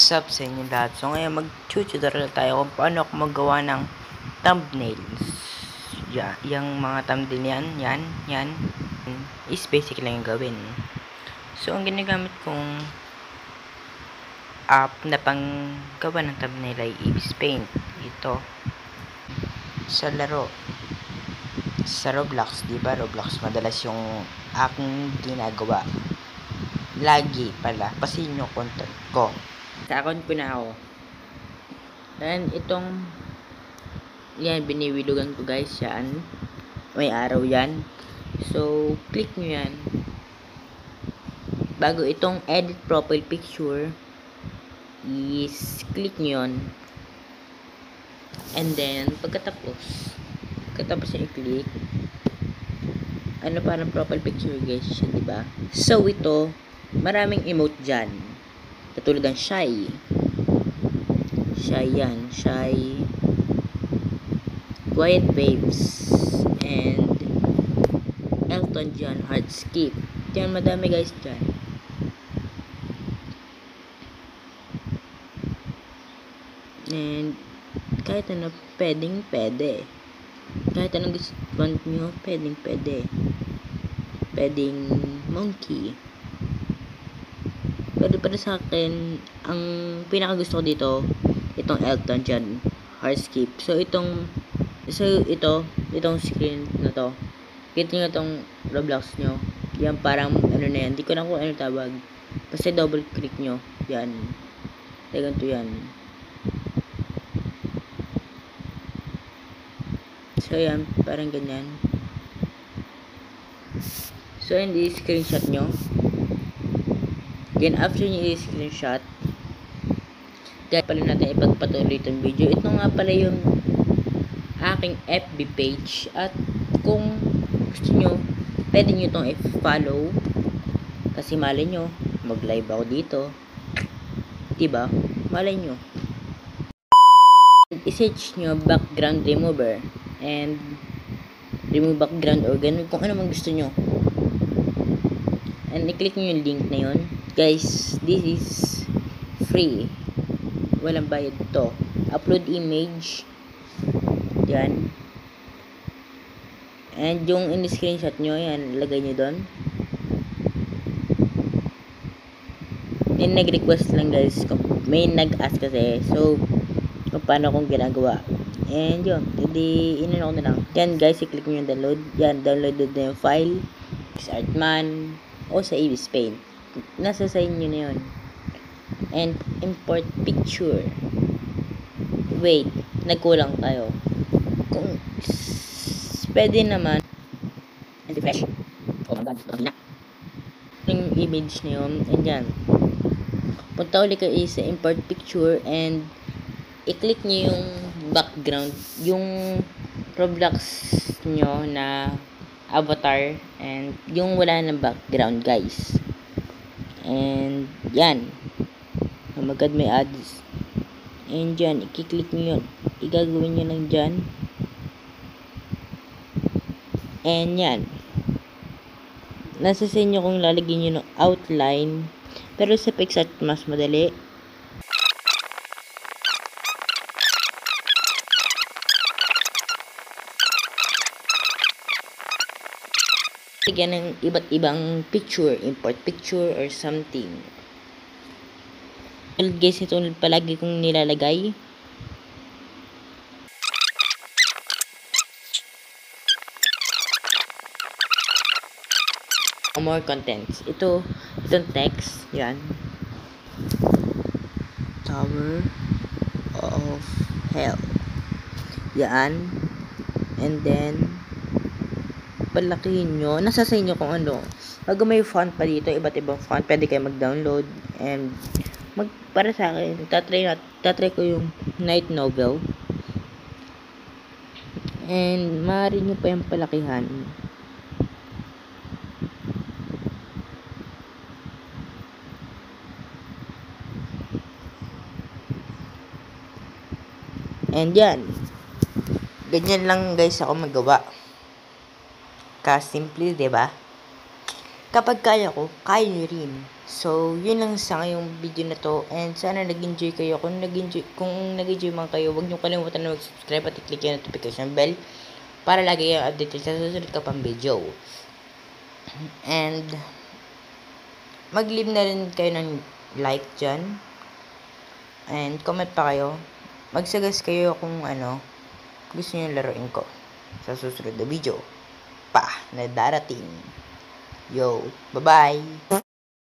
What's up sa inyo lahat? So ngayon mag-tutorial tayo kung paano ako magawa ng thumbnails. Yung mga thumbnail yan is basic lang yung gawin. So ang ginagamit kong app na pang gawa ng thumbnail ay Eevee Paint. Ito sa laro sa Roblox, di ba? Roblox madalas yung aking ginagawa. Lagi pala kasi yung content ko. Sa account ko na ako. And itong yan, biniwilugan ko guys. Yan. May araw yan. So, click nyo yan. Bago itong edit profile picture, is click nyo yun. And then, pagkatapos nyo i-click, ano parang profile picture guys siya, diba? So, ito, maraming emote dyan. Katulad ng shy yan, shy, quiet babes, and Elton John, hard skip. Yan, madami guys dyan. And kahit ano, pwede. Kahit anong gusto nyo, pwede. Pwedeng monkey. Pero para sa akin, ang pinaka gusto ko dito, itong Elton John hard skip. So itong screen na to, kita nyo itong Roblox nyo, yan parang ano na yan, di ko na kung ano tawag, basta double click nyo yan, ganito yan. So yan, parang ganyan. So yan, i-screenshot nyo. Then after nyo i-screenshot, kaya pala natin ipagpatuloy itong video. Ito nga pala yung aking FB page. At kung gusto nyo, pwede nyo itong i-follow. Kasi malay nyo, mag-live ako dito. Diba? Malay nyo. I-search nyo background remover. And remove background or ganun. Kung ano man gusto nyo. And i-click nyo yung link na yun. Guys, this is free. Walang bayad to. Upload image. Yan. And yung in-screenshot nyo, yan, lagay nyo doon. Then nag-request lang guys. May nag-ask kasi. So, kung paano kong ginagawa. And yun. Hindi, inano ko na lang. Yan guys, i-click nyo yung download. Yan, download na yung file. Sa Artman. O sa Eevee Paint. Nasa sa inyo na yun. And import picture. Wait, nagkulang tayo. Kung pwede naman, and refresh. Oh my god, na. Yung image na yun, and yan. Punta ulit kayo sa import picture and i-click nyo yung background, yung Roblox nyo na avatar and yung wala ng background guys. And yan. Oh my god, may ads. And dyan, i-click nyo yun. Igagawin nyo lang dyan. And yan. Nasa sa inyo kung lalagyan nyo ng outline. Pero sa Pixart mas madali. Lagyan ng iba't ibang picture, import picture or something. Guys, ito palagi kong nilalagay. More contents. Itong text, yan. Tower of Hell. Yan. And then palakihin nyo. Nasa sa inyo kung ano. Pag may font pa dito, iba't ibang font, pwede kayo mag-download. And para sa akin, tatry ko yung night novel. And maaari nyo pa yung palakihan. And yan. Ganyan lang guys ako magawa. Simple, diba? Kapag kaya ko, kaya nyo rin. So, yun lang sa ngayong video na to. And sana nag-enjoy kayo. Kung nag-enjoy man kayo, huwag niyo kalimutan na mag-subscribe at i-click yung notification bell para lagi yung update sa susunod ka pang video. And mag-leave na rin kayo ng like dyan. And comment pa kayo. Magsuggest kayo kung ano gusto niyo laruin ko sa susunod na video pa na darating. Yo, bye-bye!